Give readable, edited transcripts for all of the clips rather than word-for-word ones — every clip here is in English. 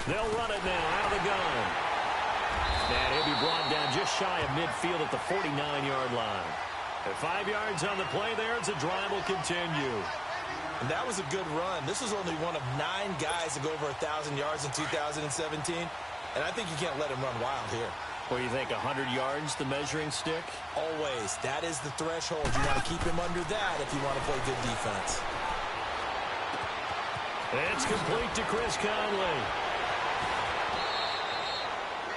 They'll run it now out of the gun. And he'll be brought down just shy of midfield at the 49-yard line. At 5 yards on the play there, as the drive will continue. And that was a good run. This was only one of 9 guys to go over 1,000 yards in 2017. And I think you can't let him run wild here. What do you think, 100 yards, the measuring stick? Always. That is the threshold. You want to keep him under that if you want to play good defense. It's complete to Chris Conley.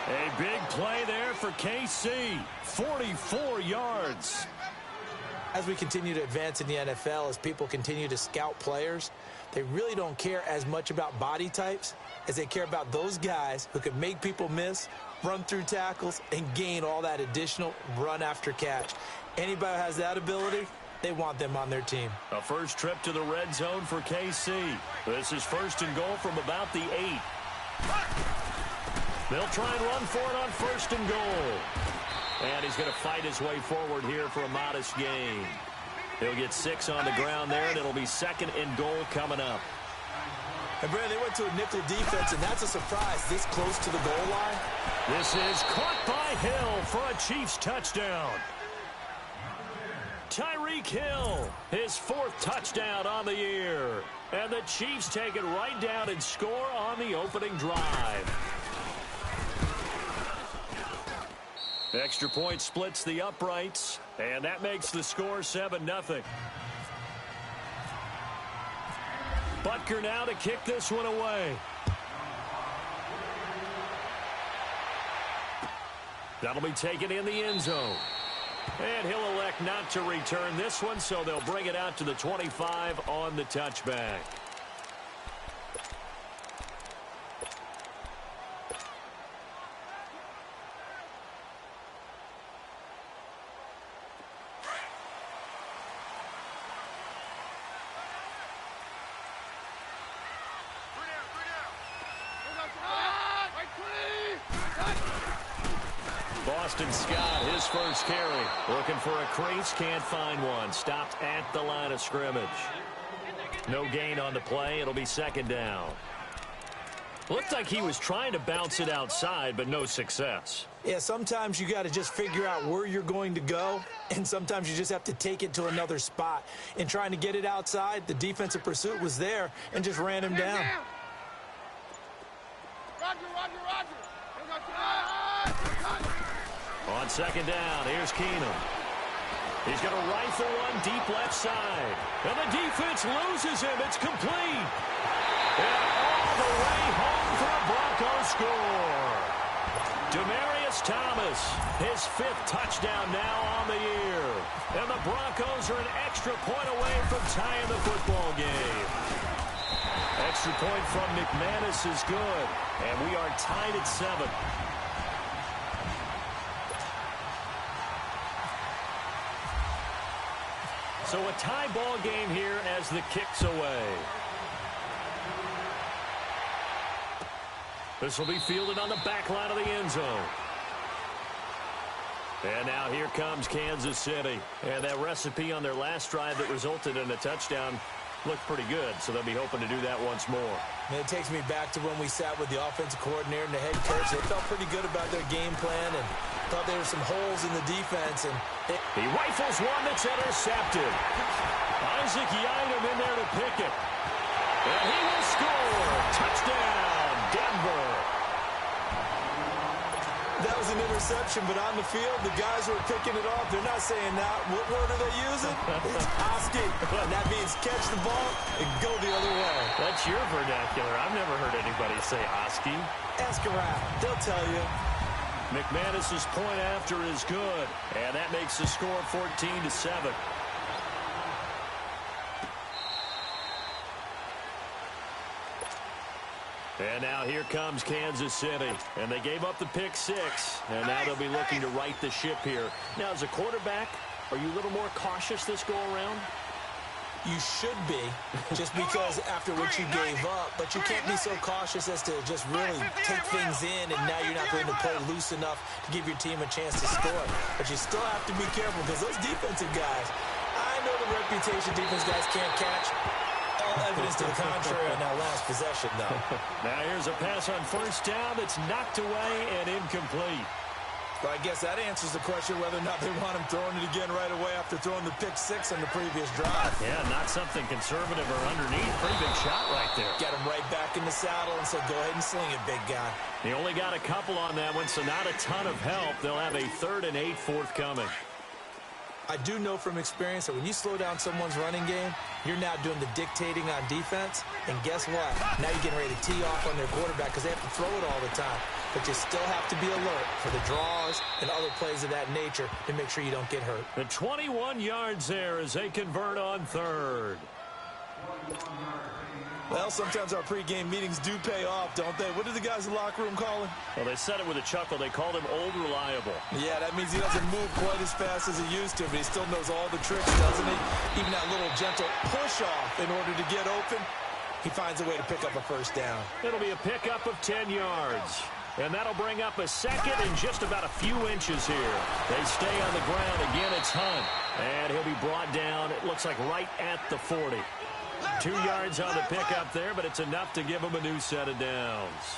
A big play there for KC. 44 yards. As we continue to advance in the NFL, as people continue to scout players, they really don't care as much about body types as they care about those guys who can make people miss, run through tackles, and gain all that additional run after catch. Anybody who has that ability, they want them on their team. A first trip to the red zone for KC. This is first and goal from about the 8. They'll try and run for it on first and goal. And he's going to fight his way forward here for a modest gain. He'll get 6 on the ground there, and it'll be second and goal coming up. And, Brandon, they went to a nickel defense, and that's a surprise this close to the goal line. This is caught by Hill for a Chiefs touchdown. Tyreek Hill, his 4th touchdown on the year. And the Chiefs take it right down and score on the opening drive. Extra point splits the uprights, and that makes the score 7-0. Butker now to kick this one away. That'll be taken in the end zone. And he'll elect not to return this one, so they'll bring it out to the 25 on the touchback. Boston Scott, his first carry. Looking for a crease, can't find one. Stopped at the line of scrimmage. No gain on the play. It'll be second down. Looked like he was trying to bounce it outside, but no success. Yeah, sometimes you got to just figure out where you're going to go, and sometimes you just have to take it to another spot. In trying to get it outside, the defensive pursuit was there and just ran him down. On second down, here's Keenum. He's going to rifle one deep left side. And the defense loses him. It's complete. And all the way home for a Broncos score. Demaryius Thomas, his 5th touchdown now on the year. And the Broncos are an extra point away from tying the football game. Extra point from McManus is good. And we are tied at 7. So a tie ball game here as the kick's away. This will be fielded on the back line of the end zone. And now here comes Kansas City. And that recipe on their last drive that resulted in a touchdown looked pretty good, so they'll be hoping to do that once more. And it takes me back to when we sat with the offensive coordinator and the head coach. They felt pretty good about their game plan and thought there were some holes in the defense. And he rifles one that's intercepted. Isaac Yiadom in there to pick it. And he will score. Touchdown, Denver. That was an interception, but on the field, the guys who are picking it off, they're not saying that. What word are they using? It's Oski. And that means catch the ball and go the other way. That's your vernacular. I've never heard anybody say Oski. Ask around. They'll tell you. McManus's point after is good. And that makes the score 14-7. And now here comes Kansas City. And they gave up the pick 6. And now they'll be looking to right the ship here. Now, as a quarterback, are you a little more cautious this go-around? You should be, just because after what you gave up. But you can't be so cautious as to just really take things in, and now you're not going to play loose enough to give your team a chance to score. But you still have to be careful because those defensive guys, I know the reputation defense guys can't catch all Evidence to the contrary on that last possession, though. Now here's a pass on first down that's knocked away and incomplete. Well, I guess that answers the question whether or not they want him throwing it again right away after throwing the pick six on the previous drive. Yeah, not something conservative or underneath. Pretty big shot right there. Get him right back in the saddle and said, go ahead and sling it, big guy. He only got a couple on that one, so not a ton of help. They'll have a 3rd and 8 forthcoming. I do know from experience that when you slow down someone's running game, you're now doing the dictating on defense. And guess what? Now you're getting ready to tee off on their quarterback because they have to throw it all the time. But you still have to be alert for the draws and other plays of that nature to make sure you don't get hurt. The 21 yards there as they convert on 3rd. Well, sometimes our pregame meetings do pay off, don't they? What do the guys in the locker room call him? Well, they said it with a chuckle. They called him Old Reliable. Yeah, that means he doesn't move quite as fast as he used to, but he still knows all the tricks, doesn't he? Even that little gentle push-off in order to get open, he finds a way to pick up a first down. It'll be a pickup of 10 yards. And that'll bring up a second and just about a few inches here. They stay on the ground. Again, it's Hunt. And he'll be brought down, it looks like right at the 40. 2 yards on the pickup there, but it's enough to give him a new set of downs.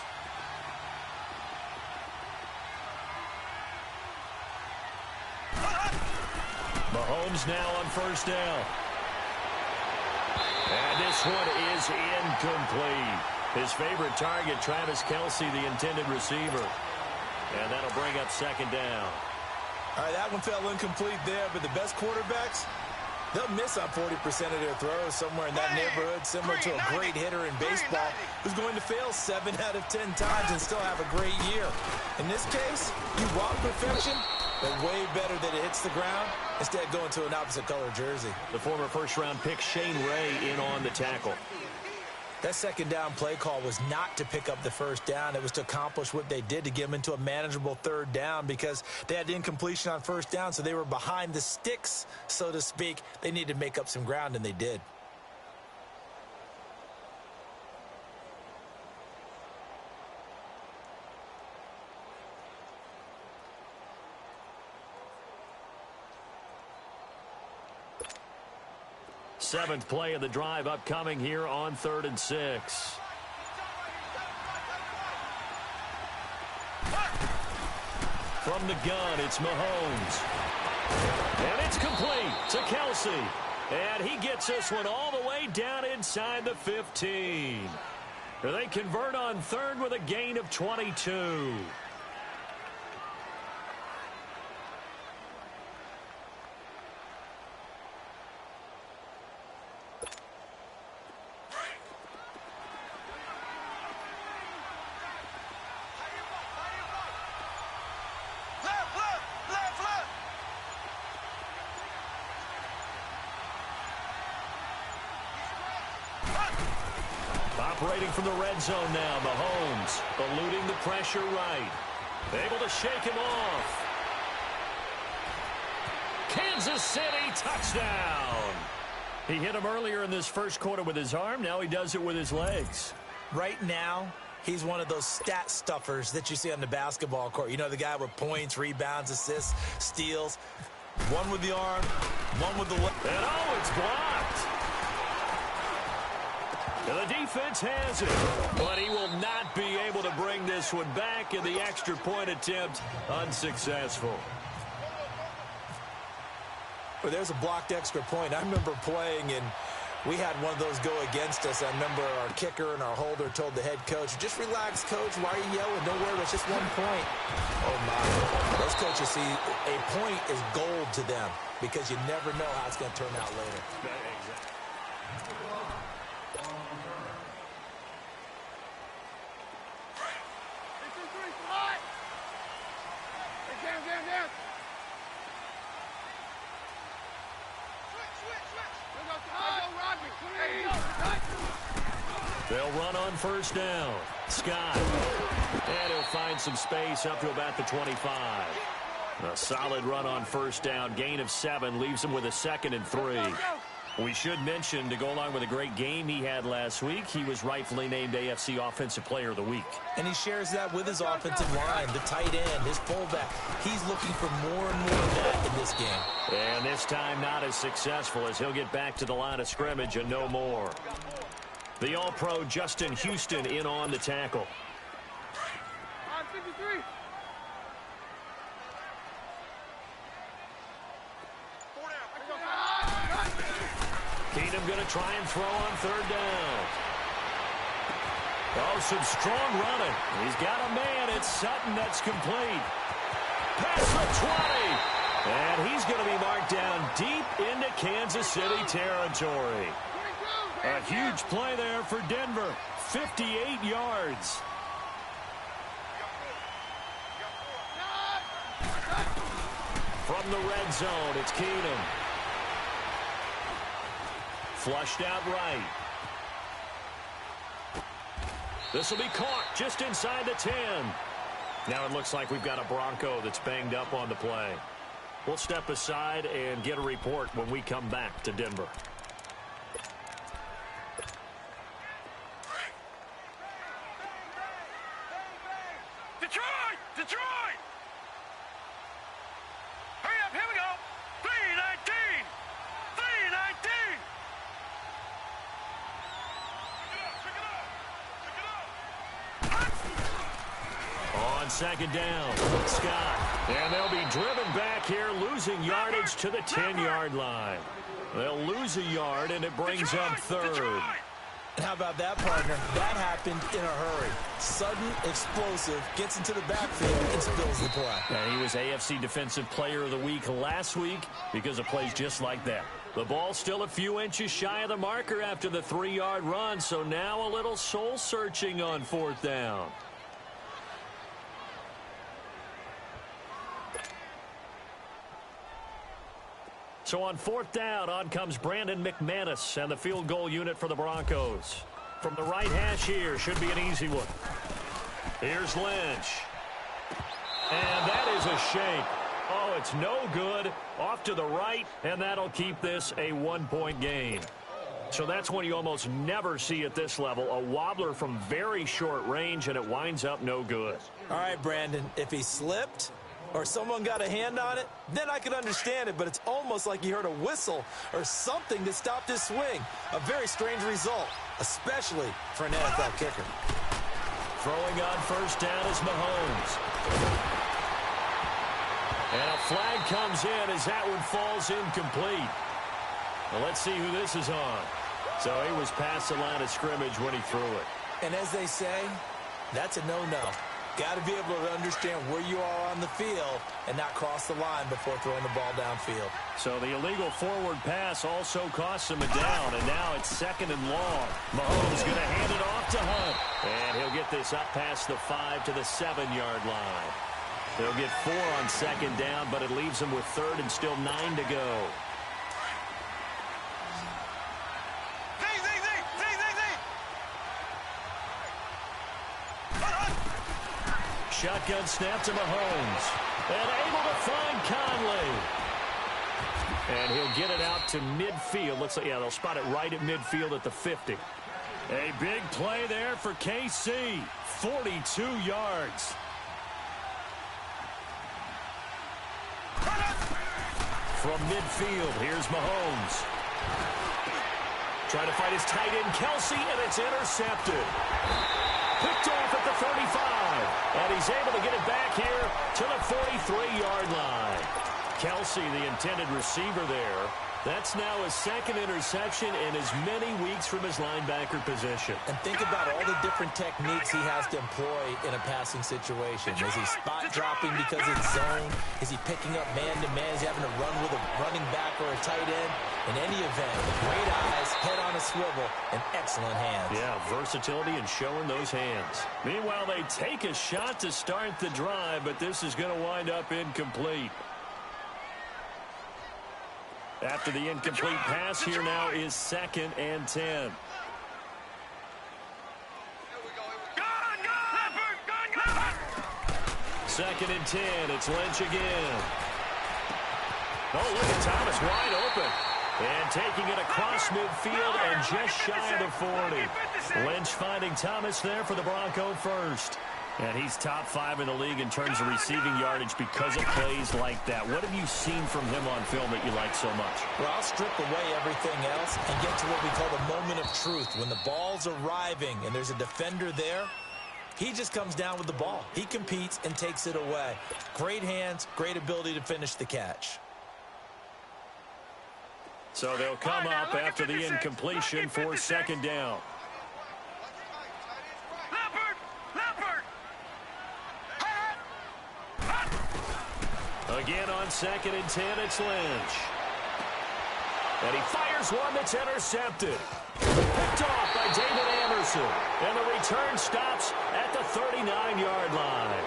Mahomes now on first down. And this one is incomplete. His favorite target, Travis Kelce, the intended receiver. And that'll bring up second down. All right, that one fell incomplete there, but the best quarterbacks, they'll miss on 40% of their throws somewhere in that neighborhood, similar to a great hitter in baseball who's going to fail 7 out of 10 times and still have a great year. In this case, you want perfection, but way better that it hits the ground instead of going to an opposite color jersey. The former first-round pick Shane Ray in on the tackle. That second down play call was not to pick up the first down. It was to accomplish what they did, to get them into a manageable third down, because they had incompletion on first down, so they were behind the sticks, so to speak. They needed to make up some ground, and they did. Seventh play of the drive upcoming here on 3rd and 6. From the gun, it's Mahomes. And it's complete to Kelce. And he gets this one all the way down inside the 15. They convert on 3rd with a gain of 22. Operating from the red zone now, Mahomes eluding the pressure right. Able to shake him off. Kansas City touchdown. He hit him earlier in this first quarter with his arm. Now he does it with his legs. Right now, he's one of those stat stuffers that you see on the basketball court. You know, the guy with points, rebounds, assists, steals. One with the arm, one with the leg. And oh, it's blocked. The defense has it, but he will not be able to bring this one back, and the extra point attempt unsuccessful. Well, there's a blocked extra point. I remember playing, and we had one of those go against us. I remember our kicker and our holder told the head coach, just relax, coach. Why are you yelling? Don't worry, it's just 1 point. Oh, my. Those coaches see a point is gold to them because you never know how it's going to turn out later. They'll run on first down. Scott. And he'll find some space up to about the 25. A solid run on first down. Gain of 7 leaves him with a 2nd and 3. We should mention, to go along with a great game he had last week, he was rightfully named AFC Offensive Player of the Week. And he shares that with his offensive line, the tight end, his fullback. He's looking for more and more of that in this game. And this time not as successful, as he'll get back to the line of scrimmage and no more. The All-Pro Justin Houston in on the tackle. Keenum going to try and throw on third down. Oh, some strong running. He's got a man. It's Sutton that's complete. Past the 20. And he's going to be marked down deep into Kansas City territory. A huge play there for Denver. 58 yards. From the red zone, it's Keenum. Flushed out right. This will be caught just inside the 10. Now it looks like we've got a Bronco that's banged up on the play. We'll step aside and get a report when we come back to Denver. Detroit! Detroit! Hurry up, here we go! 319! 319! On second down, Scott. And they'll be driven back here, losing yardage to the 10-yard line. They'll lose a yard, and it brings up third. And how about that, partner? That happened in a hurry. Sudden, explosive, gets into the backfield and spills the play. And he was AFC Defensive Player of the Week last week because of plays just like that. The ball still a few inches shy of the marker after the 3-yard run, so now a little soul-searching on fourth down. So on fourth down, on comes Brandon McManus and the field goal unit for the Broncos. From the right hash here, should be an easy one. Here's Lynch. And that is a shake. Oh, it's no good. Off to the right, and that'll keep this a one-point game. So that's one you almost never see at this level. A wobbler from very short range, and it winds up no good. All right, Brandon, if he slipped or someone got a hand on it, then I could understand it, but it's almost like you heard a whistle or something that stopped his swing. A very strange result, especially for an NFL kicker. Throwing on first down is Mahomes. And a flag comes in as that one falls incomplete. Well, let's see who this is on. So he was past the line of scrimmage when he threw it. And as they say, that's a no-no. Got to be able to understand where you are on the field and not cross the line before throwing the ball downfield. So the illegal forward pass also costs him a down, and now it's second and long. Mahomes going to hand it off to Hunt. And he'll get this up past the 5 to the 7-yard line. They'll get 4 on second down, but it leaves them with third and still 9 to go. Shotgun snap to Mahomes. And able to find Conley. And he'll get it out to midfield. Looks like, yeah, they'll spot it right at midfield at the 50. A big play there for KC. 42 yards. From midfield, here's Mahomes. Trying to fight his tight end, Kelsey, and it's intercepted. Picked off at the 35. And he's able to get it back here to the 43-yard line. Kelsey, the intended receiver there. That's now his second interception in as many weeks from his linebacker position. And think about all the different techniques he has to employ in a passing situation. Is he spot dropping because it's zone? Is he picking up man-to-man? Is he having to run with a running back or a tight end? In any event, great eyes, head on a swivel, and excellent hands. Yeah, versatility and showing those hands. Meanwhile, they take a shot to start the drive, but this is going to wind up incomplete. After the incomplete pass, here now is 2nd and 10. Second and 10, it's Lynch again. Oh, look at Thomas wide open. And taking it across midfield and just shy of the 40. Lynch finding Thomas there for the Bronco first. And he's top 5 in the league in terms of receiving yardage because of plays like that. What have you seen from him on film that you like so much? Well, I'll strip away everything else and get to what we call the moment of truth. When the ball's arriving and there's a defender there, he just comes down with the ball. He competes and takes it away. Great hands, great ability to finish the catch. So they'll come up after the incompletion for second down. Again on 2nd and 10, it's Lynch. And he fires one that's intercepted. Picked off by David Anderson. And the return stops at the 39-yard line.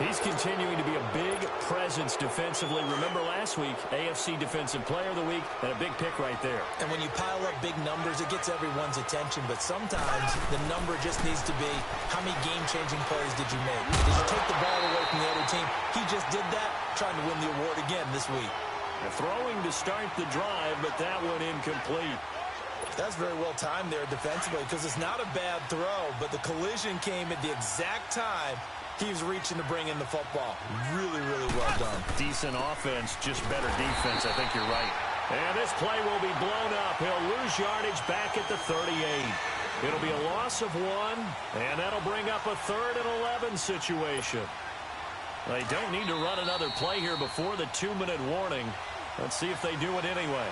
He's continuing to be a big presence defensively. Remember last week, AFC Defensive Player of the Week, and a big pick right there. And when you pile up big numbers, it gets everyone's attention. But sometimes the number just needs to be, how many game-changing plays did you make? Did you take the ball away from the other team? He just did that, trying to win the award again this week. Throwing to start the drive, but that one incomplete. That's very well timed there defensively, because it's not a bad throw, but the collision came at the exact time he was reaching to bring in the football. Really, really well done. Decent offense, just better defense. I think you're right. And this play will be blown up. He'll lose yardage back at the 38. It'll be a loss of 1, and that'll bring up a 3rd and 11 situation. They don't need to run another play here before the 2-minute warning. Let's see if they do it anyway.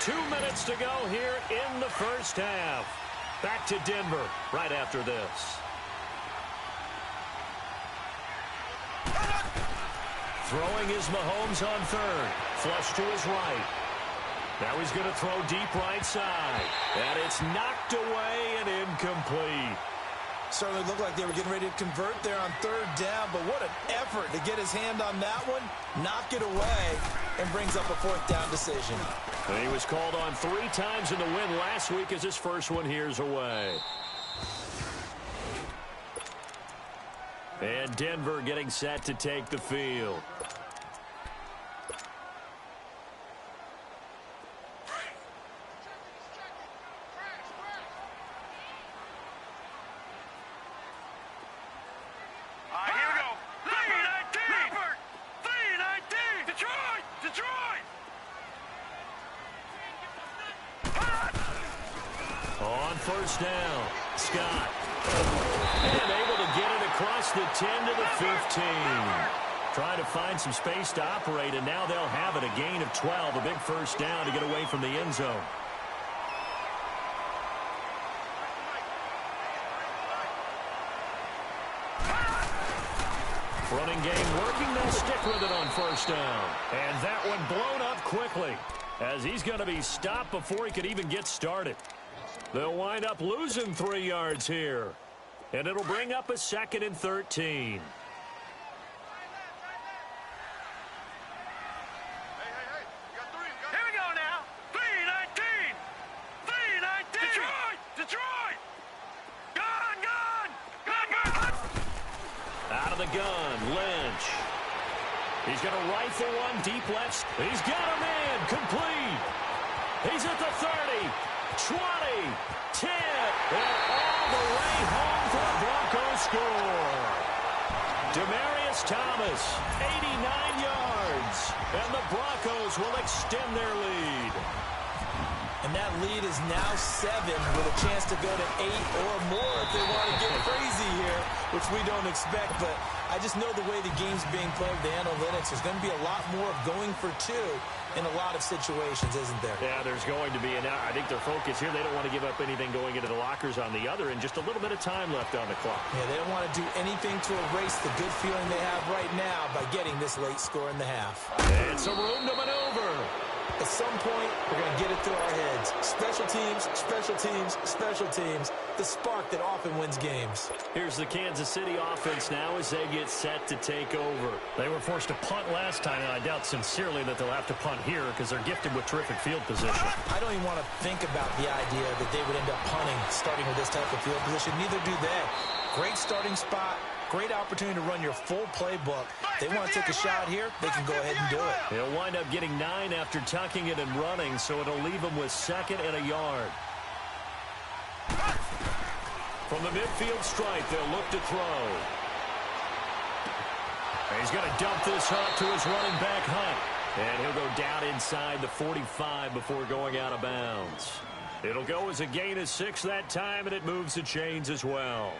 2 minutes to go here in the first half. Back to Denver right after this. Throwing is Mahomes on 3rd. Flush to his right. Now he's going to throw deep right side. And it's knocked away and incomplete. Certainly looked like they were getting ready to convert there on 3rd down, but what an effort to get his hand on that one, knock it away, and brings up a 4th down decision. And he was called on 3 times in the win last week as his first one here's away. And Denver getting set to take the field. First down, Scott. And able to get it across the 10 to the 15. Trying to find some space to operate, and now they'll have it. A gain of 12, a big first down to get away from the end zone. Running game working, they'll stick with it on first down. And that one blown up quickly, as he's going to be stopped before he could even get started. They'll wind up losing 3 yards here. And it'll bring up a 2nd and 13. Here we go now. 3-19. 3-19. Detroit. Gun. Out of the gun, Lynch. He's going to rifle one deep left. He's got a man complete. He's at the 30. 20, 10, and all the way home for a Broncos score. Demaryius Thomas, 89 yards, and the Broncos will extend their lead. And that lead is now 7 with a chance to go to 8 or more if they want to get crazy here, which we don't expect. But I just know the way the game's being played, the analytics, there's going to be a lot more of going for 2 in a lot of situations, isn't there? Yeah, there's going to be. And I think their focus here, they don't want to give up anything going into the lockers on the other, and just a little bit of time left on the clock. Yeah, they don't want to do anything to erase the good feeling they have right now by getting this late score in the half. It's a room to maneuver. At some point, we're going to get it through our heads. Special teams, special teams, special teams. The spark that often wins games. Here's the Kansas City offense now as they get set to take over. They were forced to punt last time, and I doubt sincerely that they'll have to punt here because they're gifted with terrific field position. I don't even want to think about the idea that they would end up punting starting with this type of field position. Neither do they. Great starting spot. Great opportunity to run your full playbook. They want to take a shot here, they can go ahead and do it. They'll wind up getting 9 after tucking it and running, so it'll leave them with 2nd and a yard. From the midfield stripe, they'll look to throw. And he's going to dump this off to his running back, Hunt. And he'll go down inside the 45 before going out of bounds. It'll go as a gain of 6 that time, and it moves the chains as well.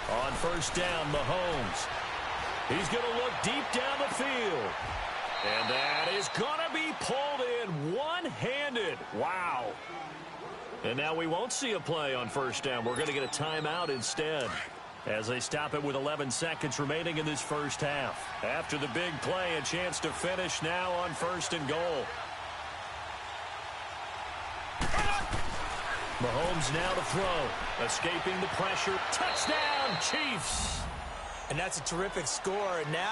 On first down, Mahomes. He's going to look deep down the field. And that is going to be pulled in one-handed. Wow. And now we won't see a play on first down. We're going to get a timeout instead as they stop it with 11 seconds remaining in this first half. After the big play, a chance to finish now on first and goal. Mahomes now to throw. Escaping the pressure. Touchdown, Chiefs. And that's a terrific score. And now,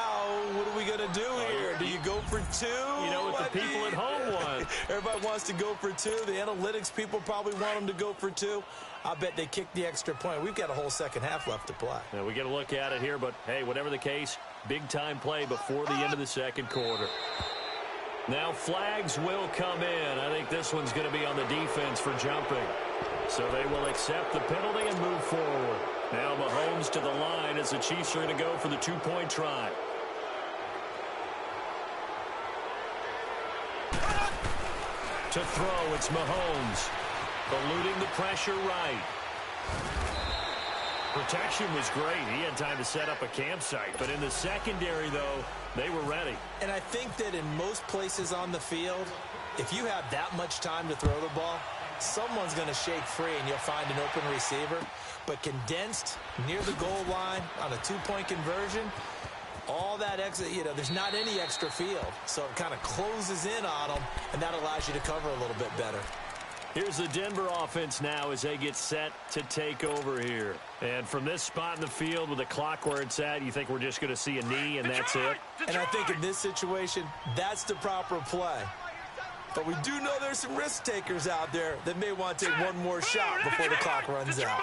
what are we going to do here? Do you go for 2? You know what the people at home want. Everybody wants to go for 2. The analytics people probably want them to go for 2. I bet they kick the extra point. We've got a whole second half left to play. Now, we get a look at it here, but, hey, whatever the case, big-time play before the end of the second quarter. Now, flags will come in. I think this one's going to be on the defense for jumping. So they will accept the penalty and move forward. Now Mahomes to the line as the Chiefs are going to go for the 2-point try. To throw, it's Mahomes. Eluding the pressure right. Protection was great. He had time to set up a campsite. But in the secondary, though, they were ready. And I think that in most places on the field, if you have that much time to throw the ball, someone's going to shake free and you'll find an open receiver. But condensed near the goal line on a 2-point conversion, all that extra, there's not any extra field. So it kind of closes in on them, and that allows you to cover a little bit better. Here's the Denver offense now as they get set to take over here. And from this spot in the field with the clock where it's at, you think we're just going to see a knee and that's it? And I think in this situation, that's the proper play. But we do know there's some risk takers out there that may want to take one more shot before the clock runs out.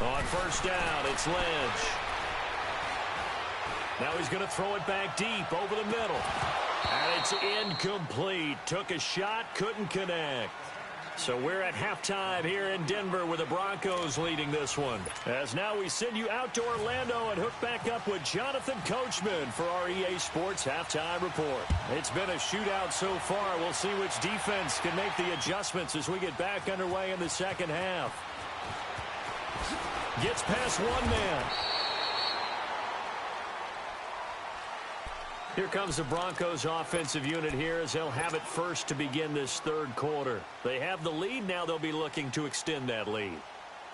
On first down, it's Lynch. Now he's going to throw it back deep over the middle. And it's incomplete. Took a shot, couldn't connect. So we're at halftime here in Denver with the Broncos leading this one. As now we send you out to Orlando and hook back up with Jonathan Coachman for our EA Sports Halftime Report. It's been a shootout so far. We'll see which defense can make the adjustments as we get back underway in the second half. Gets past one man. Here comes the Broncos offensive unit here as they'll have it first to begin this third quarter. They have the lead. Now they'll be looking to extend that lead.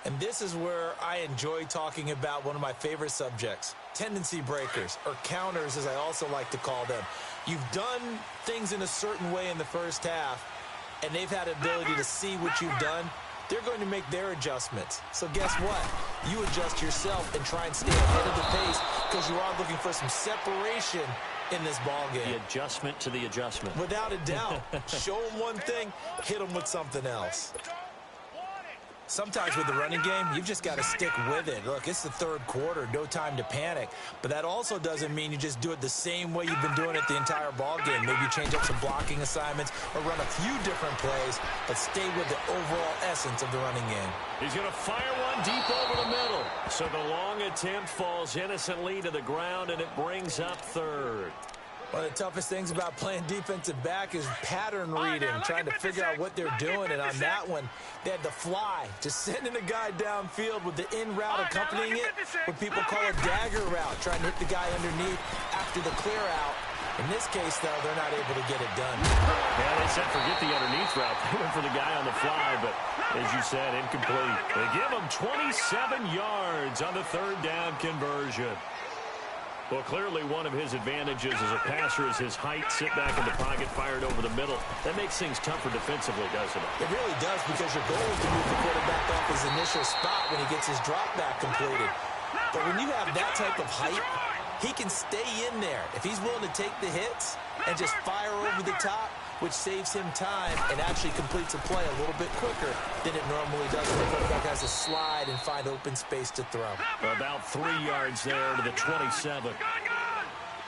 And this is where I enjoy talking about one of my favorite subjects, tendency breakers, or counters as I also like to call them. You've done things in a certain way in the first half, and they've had ability to see what you've done. They're going to make their adjustments. So guess what? You adjust yourself and try and stay ahead of the pace because you are looking for some separation in this ball game. The adjustment to the adjustment. Without a doubt. Show them one thing, hit them with something else. Sometimes with the running game, you've just got to stick with it. Look, it's the third quarter, no time to panic. But that also doesn't mean you just do it the same way you've been doing it the entire ball game. Maybe you change up some blocking assignments or run a few different plays, but stay with the overall essence of the running game. He's going to fire one deep over the middle. So the long attempt falls innocently to the ground, and it brings up third. One of the toughest things about playing defensive back is pattern reading, trying to figure out what they're doing. And on that one, they had the fly, just sending a guy downfield with the in route accompanying it, what people call a dagger route, trying to hit the guy underneath after the clear out. In this case, though, they're not able to get it done. Yeah, they said forget the underneath route. They went for the guy on the fly, but as you said, incomplete. They give him 27 yards on the third down conversion. Well, clearly one of his advantages as a passer is his height. Sit back in the pocket, fired over the middle. That makes things tougher defensively, doesn't it? It really does, because your goal is to move the quarterback off his initial spot when he gets his drop back completed. But when you have that type of height, he can stay in there. If he's willing to take the hits and just fire over the top, which saves him time and actually completes a play a little bit quicker than it normally does when the quarterback has to slide and find open space to throw. About 3 yards there to the 27.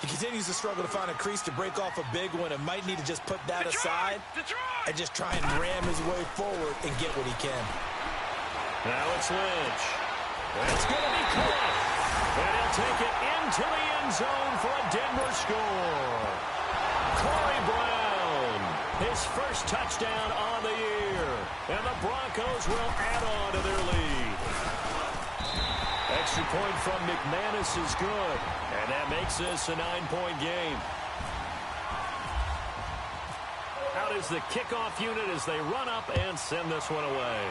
He continues to struggle to find a crease to break off a big one and might need to just put that aside and just try and ram his way forward and get what he can. Now it's Lynch. It's going to be caught. And he'll take it into the end zone for a Denver score. Corey Brown, his first touchdown on the year. And the Broncos will add on to their lead. Extra point from McManus is good. And that makes this a 9-point game. Out is the kickoff unit as they run up and send this one away.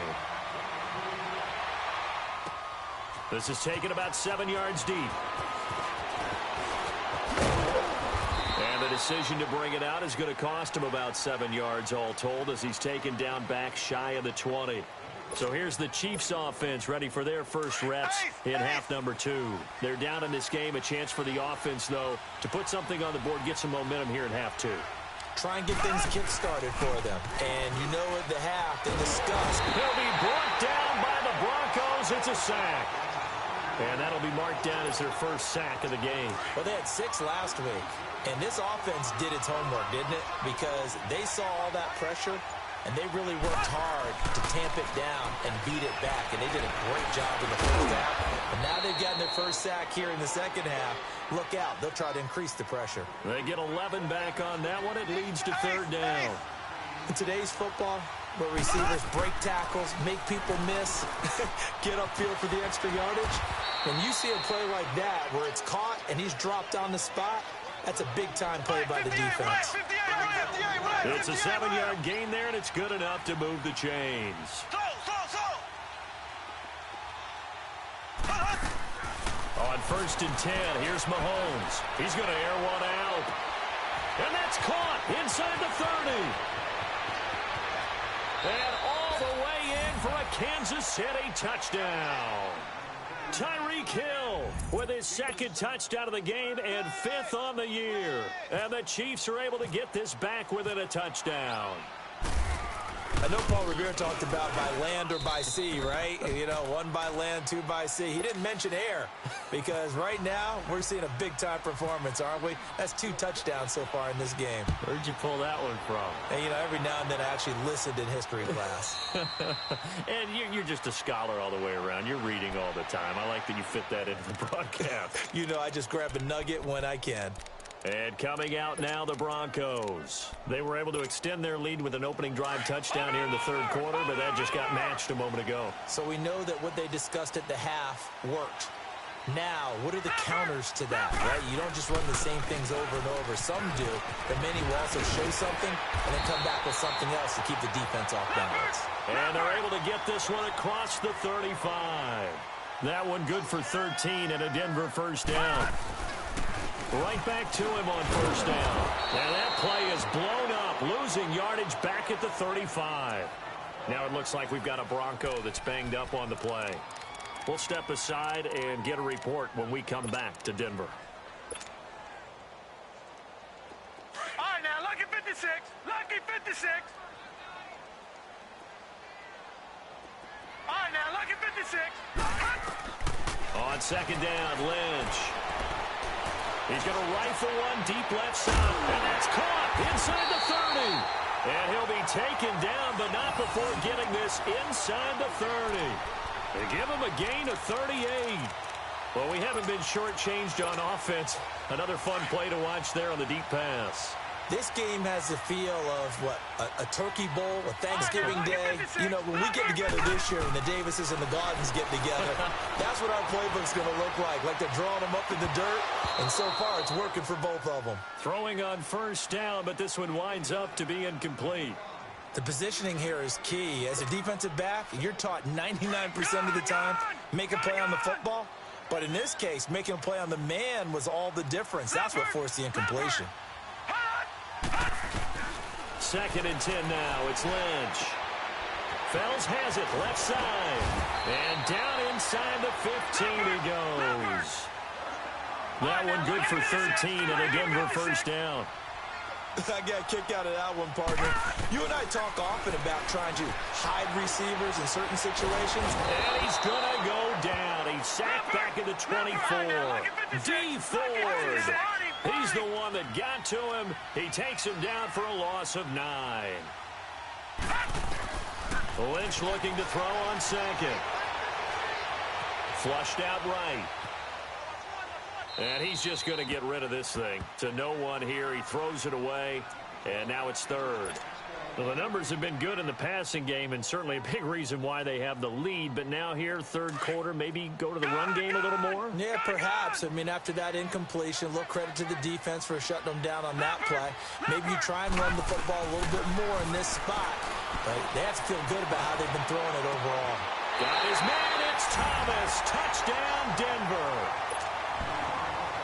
This is taken about 7 yards deep. And the decision to bring it out is going to cost him about 7 yards all told as he's taken down back shy of the 20. So here's the Chiefs offense ready for their first reps in half number 2. They're down in this game. A chance for the offense, though, to put something on the board, get some momentum here in half 2. Try and get things kick-started for them. And you know at the half, they discussed. He'll be brought down by the Broncos. It's a sack. And that'll be marked down as their first sack of the game. Well, they had 6 last week. And this offense did its homework, didn't it? Because they saw all that pressure, and they really worked hard to tamp it down and beat it back. And they did a great job in the first half. And now they've gotten their first sack here in the second half. Look out. They'll try to increase the pressure. They get 11 back on that one. It leads to third down. In today's football, where receivers break tackles, make people miss, get upfield for the extra yardage, when you see a play like that where it's caught and he's dropped on the spot, that's a big-time play by the defense. It's a 7-yard gain there, and it's good enough to move the chains. On 1st and 10, here's Mahomes. He's going to air one out. And that's caught inside the 30. And all the way in for a Kansas City touchdown. Tyreek Hill with his 2nd touchdown of the game and 5th on the year. And the Chiefs are able to get this back within a touchdown. I know Paul Revere talked about by land or by sea, right? You know, 1 by land, 2 by sea. He didn't mention air because right now we're seeing a big-time performance, aren't we? That's 2 touchdowns so far in this game. Where'd you pull that one from? And, you know, every now and then I actually listened in history class. And you're just a scholar all the way around. You're reading all the time. I like that you fit that into the broadcast. You know, I just grab a nugget when I can. And coming out now, the Broncos. They were able to extend their lead with an opening drive touchdown here in the 3rd quarter, but that just got matched a moment ago. So we know that what they discussed at the half worked. Now, what are the counters to that, right? You don't just run the same things over and over. Some do, but many will also show something and then come back with something else to keep the defense off balance. And they're able to get this one across the 35. That one good for 13 and a Denver first down. Right back to him on 1st down. And that play is blown up, losing yardage back at the 35. Now it looks like we've got a Bronco that's banged up on the play. We'll step aside and get a report when we come back to Denver. All right, now, lucky 56. Lucky 56. All right, now, lucky 56. On 2nd down, Lynch. He's going to rifle one deep left side, and that's caught inside the 30. And he'll be taken down, but not before getting this inside the 30. They give him a gain of 38. Well, we haven't been shortchanged on offense. Another fun play to watch there on the deep pass. This game has the feel of, what, a turkey bowl, a Thanksgiving day. You know, when we get together this year and the Davises and the Gardens get together, that's what our playbook's going to look like they're drawing them up in the dirt, and so far it's working for both of them. Throwing on 1st down, but this one winds up to be incomplete. The positioning here is key. As a defensive back, you're taught 99% of the time, make a play on the football. But in this case, making a play on the man was all the difference. That's what forced the incompletion. 2nd and 10 now. It's Lynch. Fells has it left side. And down inside the 15 he goes. That one good for 13 and a Denver first down. I got a kick out of that one, partner. You and I talk often about trying to hide receivers in certain situations. And he's going to go down. He's sacked back at the 24. D Ford. He's the one that got to him. He takes him down for a loss of 9. Lynch looking to throw on second. Flushed out right. And he's just going to get rid of this thing. To no one here. He throws it away. And now it's third. Well, the numbers have been good in the passing game, and certainly a big reason why they have the lead. But now here, third quarter, maybe go to the run game a little more? Yeah, perhaps. I mean, after that incompletion, a little credit to the defense for shutting them down on that play. Maybe you try and run the football a little bit more in this spot. But they have to feel good about how they've been throwing it overall. Got his man. It's Thomas. Touchdown, Denver.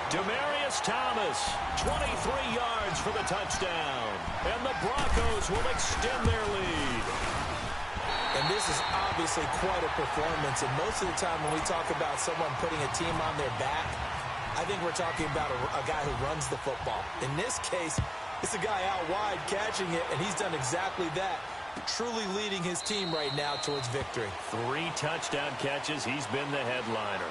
Demaryius Thomas, 23 yards for the touchdown. And the Broncos will extend their lead. And this is obviously quite a performance. And most of the time when we talk about someone putting a team on their back, I think we're talking about a guy who runs the football. In this case, it's a guy out wide catching it, and he's done exactly that. Truly leading his team right now towards victory. 3 touchdown catches. He's been the headliner.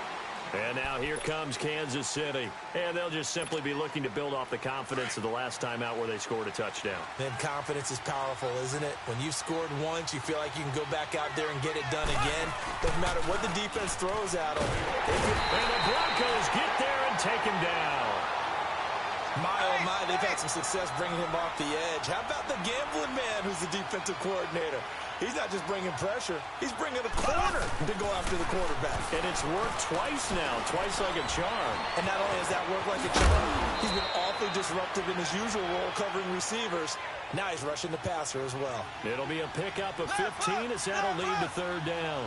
And now here comes Kansas City. And they'll just simply be looking to build off the confidence of the last time out where they scored a touchdown. Then confidence is powerful, isn't it? When you've scored once, you feel like you can go back out there and get it done again. Doesn't matter what the defense throws at them. And the Broncos get there and take him down. My, oh my, they've had some success bringing him off the edge. How about the gambling man who's the defensive coordinator? He's not just bringing pressure. He's bringing a corner to go after the quarterback. And it's worked twice now, twice like a charm. And not only has that worked like a charm, he's been awfully disruptive in his usual role covering receivers. Now he's rushing the passer as well. It'll be a pickup of 15 as that'll lead to third down.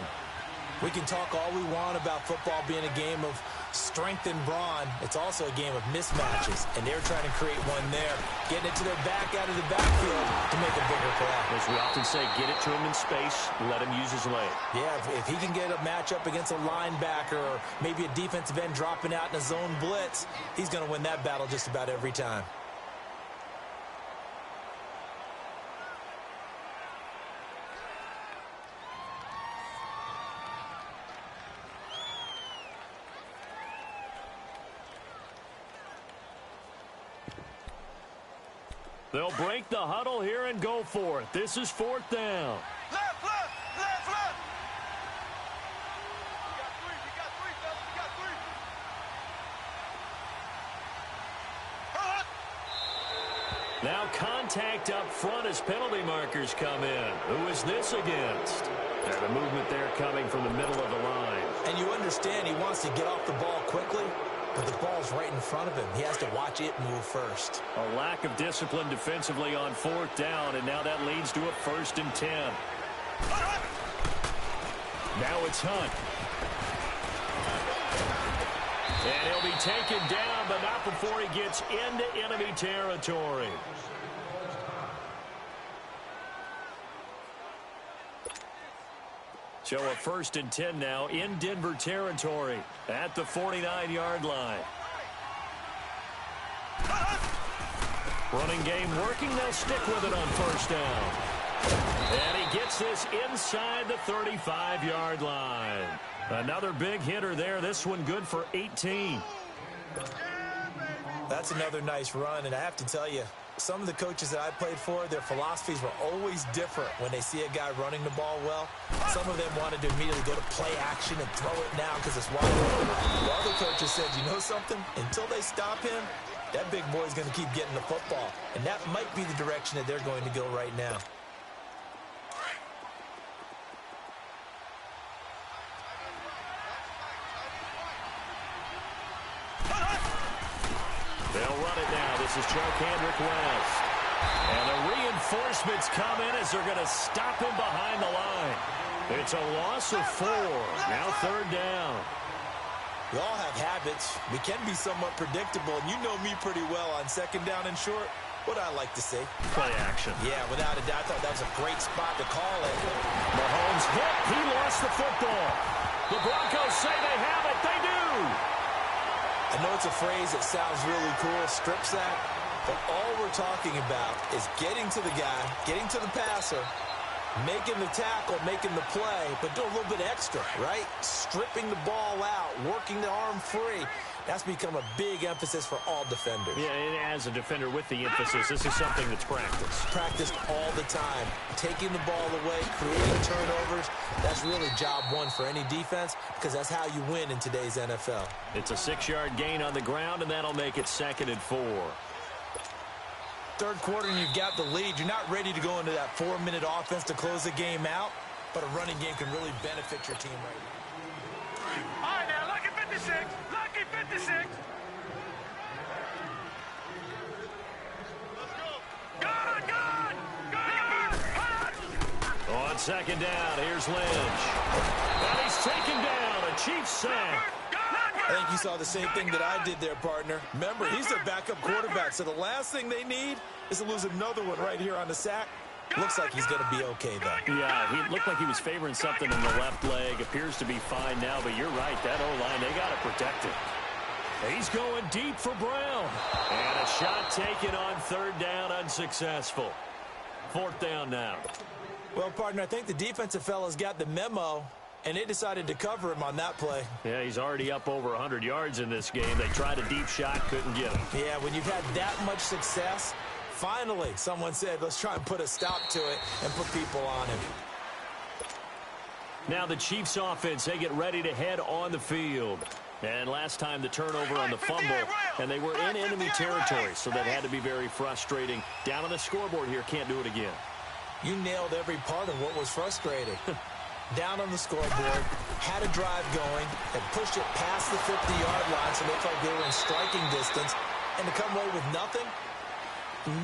We can talk all we want about football being a game of strength and brawn. It's also a game of mismatches, and they're trying to create one there, getting it to their back out of the backfield to make a bigger play. As we often say, get it to him in space, let him use his leg. Yeah, if he can get a matchup against a linebacker or maybe a defensive end dropping out in a zone blitz, he's going to win that battle just about every time. They'll break the huddle here and go for it. This is fourth down. Left, left, left, left. We got three, fellas. We got three. Now contact up front as penalty markers come in. Who is this against? And a movement there coming from the middle of the line. And you understand he wants to get off the ball quickly, but the ball's right in front of him. He has to watch it move first. A lack of discipline defensively on fourth down, and now that leads to a 1st and 10. Now it's Hunt. And he'll be taken down, but not before he gets into enemy territory. So a 1st and 10 now in Denver territory at the 49-yard line. Running game working. They'll stick with it on 1st down. And he gets this inside the 35-yard line. Another big hitter there. This one good for 18. That's another nice run, and I have to tell you, some of the coaches that I played for, their philosophies were always different when they see a guy running the ball well. Some of them wanted to immediately go to play action and throw it now because it's wide open. The other coaches said, you know something? Until they stop him, that big boy's going to keep getting the football. And that might be the direction that they're going to go right now. They'll run it now. This is Charcandrick West. And the reinforcements come in as they're going to stop him behind the line. It's a loss of 4. Now 3rd down. We all have habits. We can be somewhat predictable, and you know me pretty well on 2nd down and short. What I like to say? Play action. Yeah, without a doubt, I thought that was a great spot to call it. Mahomes hit. He lost the football. The Broncos say they have it. They do. I know it's a phrase that sounds really cool, strip sack. But all we're talking about is getting to the guy, getting to the passer, making the tackle, making the play, but do a little bit extra, right? Stripping the ball out, working the arm free. That's become a big emphasis for all defenders. Yeah, and as a defender with the emphasis, this is something that's practiced. Practiced all the time. Taking the ball away, creating turnovers, that's really job one for any defense because that's how you win in today's NFL. It's a 6-yard gain on the ground, and that'll make it 2nd and 4. Third quarter and you've got the lead. You're not ready to go into that 4-minute offense to close the game out, but a running game can really benefit your team right now. All right, now, lucky 56. Lucky 56. Good, good. Good. On 2nd down, here's Lynch. And he's taken down. A Chiefs sack. I think you saw the same thing that I did there, partner. Remember, he's their backup quarterback, so the last thing they need is to lose another one right here on the sack. Looks like he's going to be okay, though. Yeah, he looked like he was favoring something in the left leg. Appears to be fine now, but you're right. That O-line, they got to protect it. He's going deep for Brown. And a shot taken on 3rd down, unsuccessful. 4th down now. Well, partner, I think the defensive fellas got the memo, and they decided to cover him on that play. Yeah, he's already up over 100 yards in this game. They tried a deep shot, couldn't get him. Yeah, when you've had that much success, finally someone said, let's try and put a stop to it and put people on him. Now the Chiefs offense, they get ready to head on the field. And last time the turnover on the fumble, and they were in enemy territory, so that had to be very frustrating. Down on the scoreboard here, can't do it again. You nailed every part of what was frustrating. Down on the scoreboard, had a drive going, and pushed it past the 50-yard line so they felt they were in striking distance, and to come away with nothing,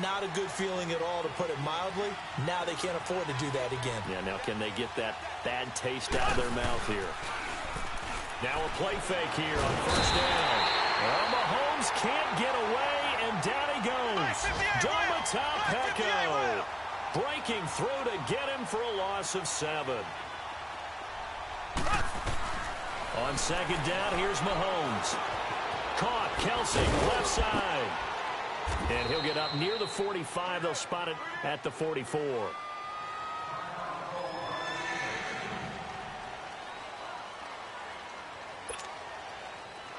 not a good feeling at all, to put it mildly. Now they can't afford to do that again. Yeah, now can they get that bad taste out of their mouth here? Now a play fake here on 1st down. Well, Mahomes can't get away, and down he goes. Domata breaking through to get him for a loss of 7. On 2nd down, here's Mahomes. Caught, Kelsey, left side. And he'll get up near the 45. They'll spot it at the 44.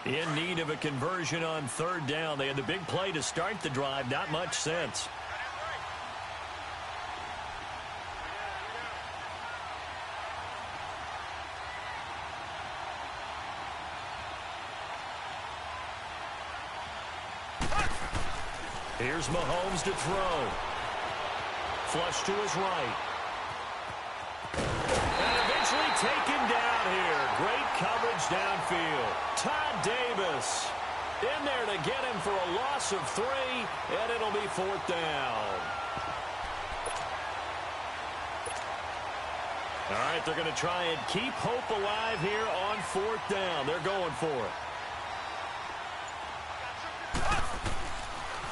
In need of a conversion on 3rd down. They had the big play to start the drive. Not much sense. Here's Mahomes to throw. Flush to his right. And eventually taken down here. Great coverage downfield. Todd Davis in there to get him for a loss of 3, and it'll be 4th down. All right, they're going to try and keep hope alive here on 4th down. They're going for it.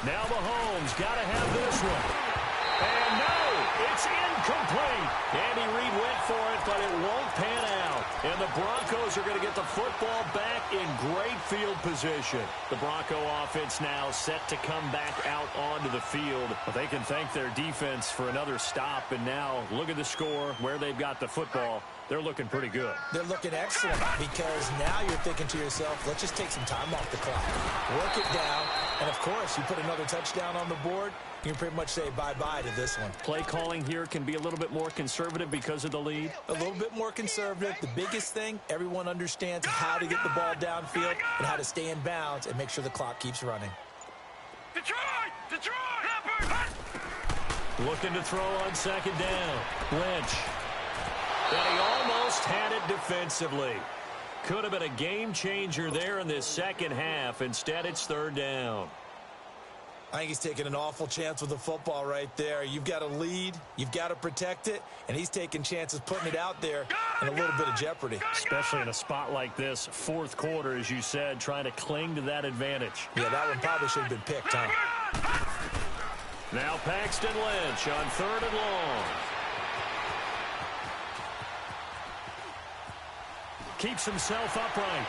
Now Mahomes got to have this one. And no, it's incomplete. Andy Reid went for it, but it won't pan out. And the Broncos are going to get the football back in great field position. The Bronco offense now set to come back out onto the field. But they can thank their defense for another stop. And now look at the score, where they've got the football. They're looking pretty good. They're looking excellent because now you're thinking to yourself, let's just take some time off the clock. Work it down. And, of course, you put another touchdown on the board, you can pretty much say bye-bye to this one. Play calling here can be a little bit more conservative because of the lead. A little bit more conservative. The biggest thing, everyone understands how to get the ball downfield and how to stay in bounds and make sure the clock keeps running. Detroit! Detroit! Looking to throw on 2nd down. Lynch. And he almost had it defensively. Could have been a game changer there in this second half. Instead, it's 3rd down. I think he's taking an awful chance with the football right there. You've got a lead, you've got to protect it, and he's taking chances putting it out there in a little bit of jeopardy. Especially in a spot like this, 4th quarter, as you said, trying to cling to that advantage. Yeah, that one probably should have been picked, huh? Now Paxton Lynch on 3rd and long. Keeps himself upright.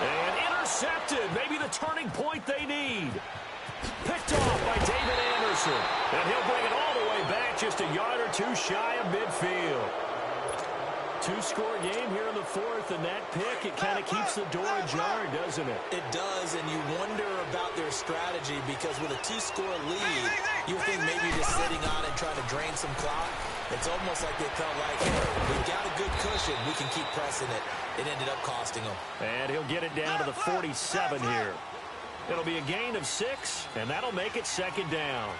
And intercepted. Maybe the turning point they need. Picked off by David Anderson. And he'll bring it all the way back just a yard or two shy of midfield. Two-score game here in the fourth, and that pick, it kind of keeps the door ajar, doesn't it? It does, and you wonder about their strategy because with a two-score lead, you think maybe just sitting on it, trying to drain some clock. It's almost like they felt like, hey, we've got a good cushion. We can keep pressing it. It ended up costing them. And he'll get it down to the 47 here. It'll be a gain of 6, and that'll make it second down.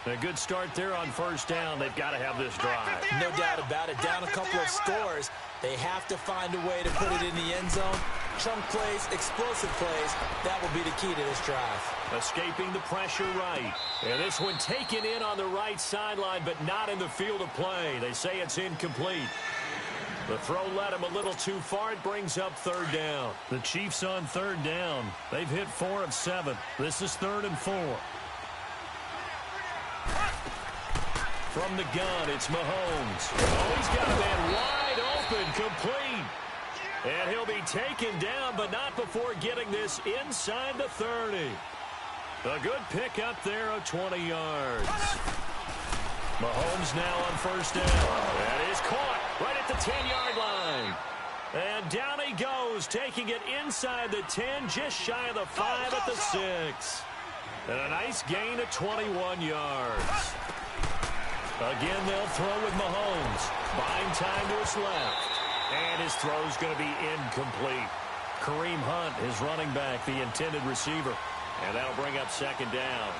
A good start there on first down. They've got to have this drive. No doubt about it. Down a couple of scores. They have to find a way to put it in the end zone. Chunk plays, explosive plays. That will be the key to this drive. Escaping the pressure right. And this one taken in on the right sideline, but not in the field of play. They say it's incomplete. The throw led him a little too far. It brings up third down. The Chiefs on third down. They've hit 4 of 7. This is 3rd and 4. From the gun, it's Mahomes. Oh, he's got a man wide open, complete. And he'll be taken down, but not before getting this inside the 30. A good pick up there of 20 yards. Mahomes now on first down. That is caught right at the 10-yard line. And down he goes, taking it inside the 10, just shy of the 5 at the 6. And a nice gain of 21 yards. Again, they'll throw with Mahomes. Buying time to his left. And his throw's going to be incomplete. Kareem Hunt, his running back, the intended receiver. And that'll bring up second down.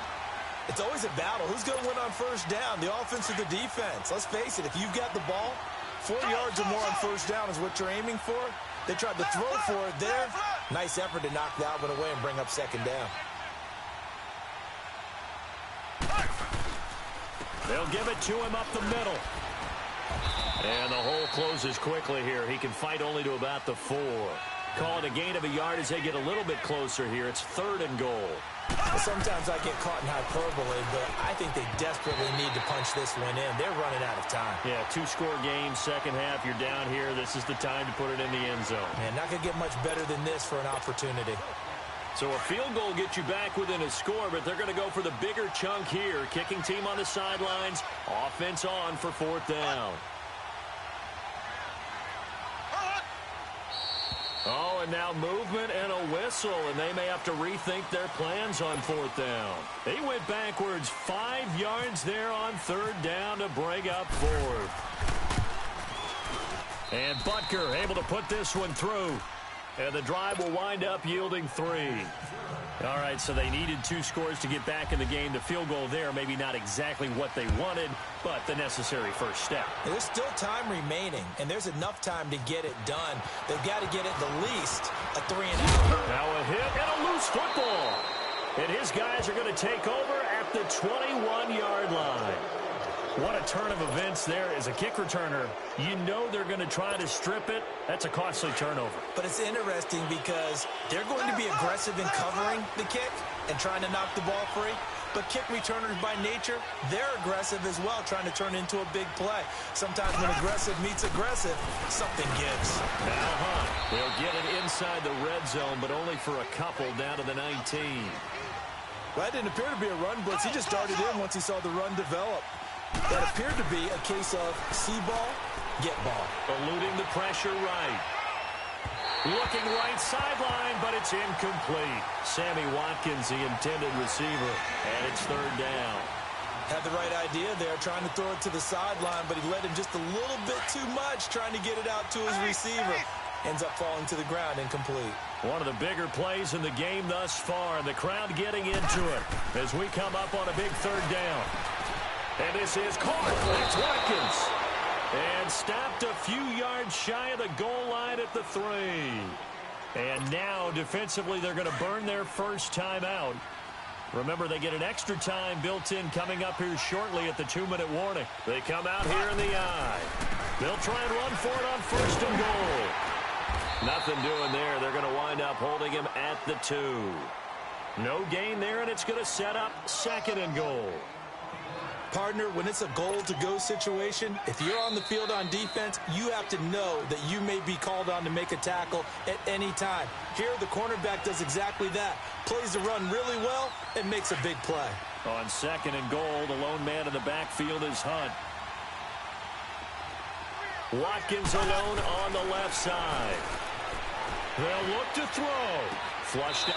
It's always a battle. Who's going to win on first down, the offense or the defense? Let's face it, if you've got the ball, 4 yards or more on first down is what you're aiming for. They tried to throw for it there. Nice effort to knock that one away and bring up second down. They'll give it to him up the middle. And the hole closes quickly here. He can fight only to about the 4. Call it a gain of a yard as they get a little bit closer here. It's 3rd and goal. Sometimes I get caught in hyperbole, but I think they desperately need to punch this one in. They're running out of time. Yeah, 2-score game, second half. You're down here. This is the time to put it in the end zone. Man, not going to get much better than this for an opportunity. So a field goal gets you back within a score, but they're going to go for the bigger chunk here. Kicking team on the sidelines. Offense on for 4th down. Oh, and now movement and a whistle, and they may have to rethink their plans on 4th down. They went backwards 5 yards there on 3rd down to bring up 4th. And Butker able to put this one through. And the drive will wind up yielding 3. All right, so they needed 2 scores to get back in the game. The field goal there, maybe not exactly what they wanted, but the necessary first step. There's still time remaining, and there's enough time to get it done. They've got to get at the least a 3-and-out. Now a hit and a loose football. And his guys are going to take over at the 21-yard line. What a turn of events there. As a kick returner, you know they're going to try to strip it. That's a costly turnover. But it's interesting because they're going to be aggressive in covering the kick and trying to knock the ball free. But kick returners by nature, they're aggressive as well, trying to turn into a big play. Sometimes when aggressive meets aggressive, something gives. Now Hunt, they'll get it inside the red zone, but only for a couple down to the 19. Well, that didn't appear to be a run blitz. He just darted in once he saw the run develop. That appeared to be a case of see ball, get ball. Eluding the pressure right. Looking right sideline, but it's incomplete. Sammy Watkins, the intended receiver, and it's 3rd down. Had the right idea there, trying to throw it to the sideline, but he led him just a little bit too much, trying to get it out to his receiver. Ends up falling to the ground, incomplete. One of the bigger plays in the game thus far, and the crowd getting into it as we come up on a big 3rd down. And this is caught. It's Watkins. And stopped a few yards shy of the goal line at the 3. And now, defensively, they're going to burn their first time out. Remember, they get an extra time built in coming up here shortly at the 2-minute warning. They come out here in the eye. They'll try and run for it on 1st and goal. Nothing doing there. They're going to wind up holding him at the 2. No gain there, and it's going to set up 2nd and goal. Partner, when it's a goal-to-go situation, if you're on the field on defense, you have to know that you may be called on to make a tackle at any time. Here, the cornerback does exactly that. Plays the run really well and makes a big play. On 2nd and goal, the lone man in the backfield is Hunt. Watkins alone on the left side. They'll look to throw. Flushed out.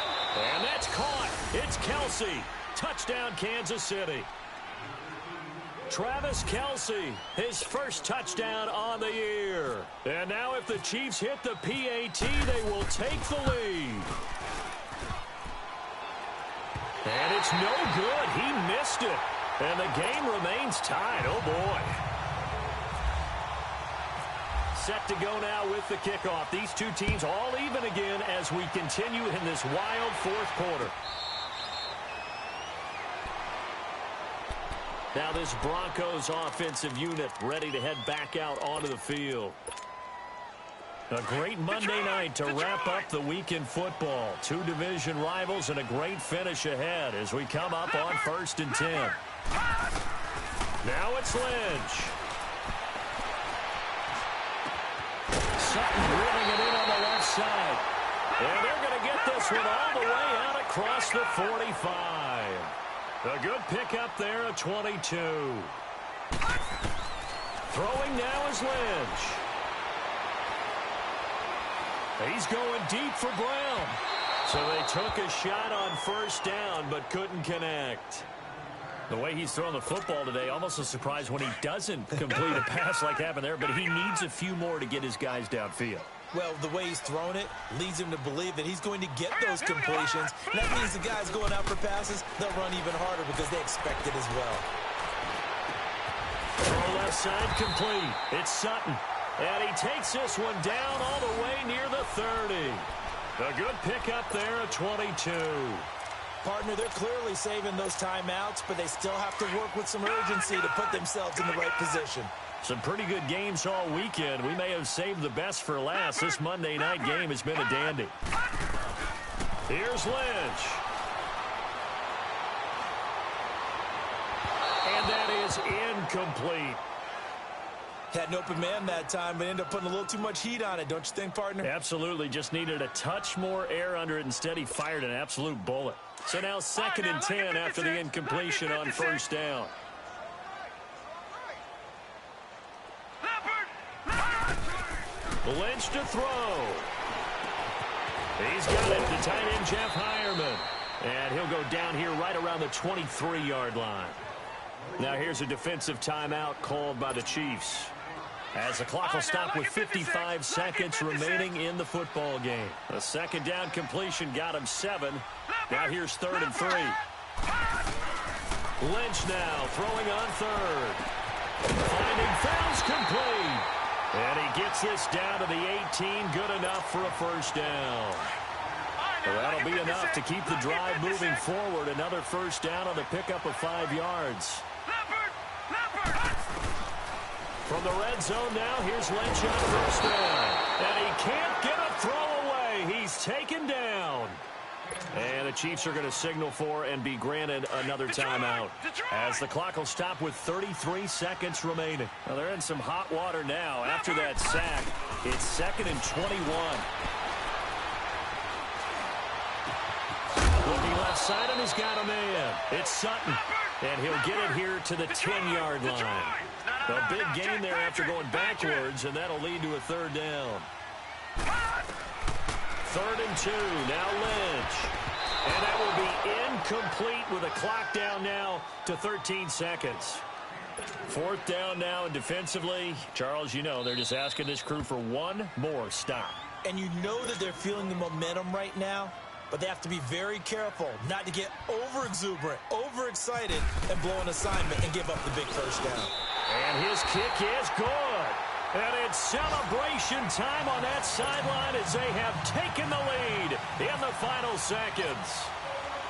And that's caught. It's Kelce. Touchdown, Kansas City. Travis Kelce, his first touchdown on the year. And now if the Chiefs hit the PAT, they will take the lead. And it's no good. He missed it. And the game remains tied. Oh, boy. Set to go now with the kickoff. These two teams all even again as we continue in this wild fourth quarter. Now this Broncos offensive unit ready to head back out onto the field. A great Monday night to wrap up the week in football. Two division rivals and a great finish ahead as we come up on 1st and 10. Now it's Lynch. Sutton drilling it in on the left side. And they're going to get this one all the way out across the 45. A good pickup there at 22. Throwing now is Lynch. He's going deep for Brown. So they took a shot on 1st down but couldn't connect. The way he's throwing the football today, almost a surprise when he doesn't complete a pass like happened there, but he needs a few more to get his guys downfield. Well, the way he's thrown it leads him to believe that he's going to get those completions. And that means the guys going out for passes, they'll run even harder because they expect it as well. Throw left side complete. It's Sutton. And he takes this one down all the way near the 30. A good pickup there at 22. Partner, they're clearly saving those timeouts, but they still have to work with some urgency to put themselves in the right position. Some pretty good games all weekend. We may have saved the best for last. This Monday night game has been a dandy. Here's Lynch. And that is incomplete. Had an open man that time, but ended up putting a little too much heat on it, don't you think, partner? Absolutely. Just needed a touch more air under it. Instead, he fired an absolute bullet. So now 2nd and 10 after the incompletion on 1st down. Lynch to throw. He's got it. The tight end, Jeff Heuerman. And he'll go down here right around the 23-yard line. Now here's a defensive timeout called by the Chiefs, as the clock will stop with 55 seconds remaining in the football game. A 2nd down completion got him 7. Now here's 3rd and 3. Lynch now throwing on 3rd. Finding fouls complete. And he gets this down to the 18. Good enough for a 1st down. Well, that'll be enough to keep the drive moving forward. Another 1st down on the pickup of 5 yards. From the red zone now, here's Lynch on 1st down. And he can't get a throw away. He's taken down. And the Chiefs are going to signal for and be granted another timeout, as the clock will stop with 33 seconds remaining. Well, they're in some hot water now. After that sack, it's 2nd and 21. Looking left side, and he's got a man. It's Sutton, and he'll get it here to the 10-yard line. A big gain there after going backwards, and that'll lead to a 3rd down. 3rd and 2, now Lynch. And that will be incomplete with a clock down now to 13 seconds. 4th down now, and defensively, Charles, you know, they're just asking this crew for one more stop. And you know that they're feeling the momentum right now, but they have to be very careful not to get over-exuberant, overexcited, and blow an assignment and give up the big 1st down. And his kick is good. And it's celebration time on that sideline as they have taken the lead in the final seconds.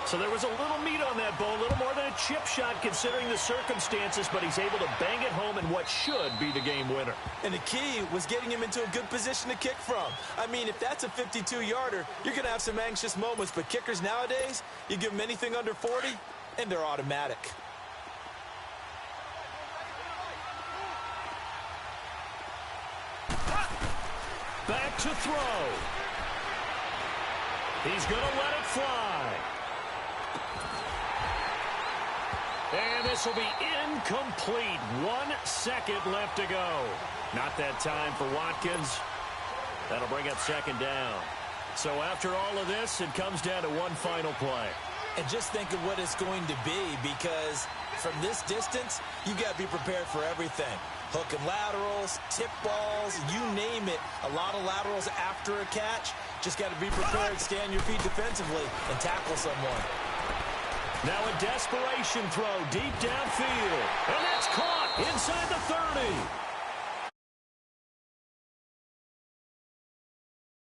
So there was a little meat on that bone, a little more than a chip shot considering the circumstances, but he's able to bang it home in what should be the game winner. And the key was getting him into a good position to kick from. I mean, if that's a 52-yarder, you're going to have some anxious moments, but kickers nowadays, you give them anything under 40, and they're automatic. back to throw. He's going to let it fly. And this will be incomplete. 1 second left to go. Not that time for Watkins. That'll bring up second down. So after all of this, it comes down to one final play. And just think of what it's going to be, because from this distance, you've got to be prepared for everything. Hook and laterals, tip balls, you name it. A lot of laterals after a catch. Just got to be prepared, stay on your feet defensively, and tackle someone. Now a desperation throw deep downfield.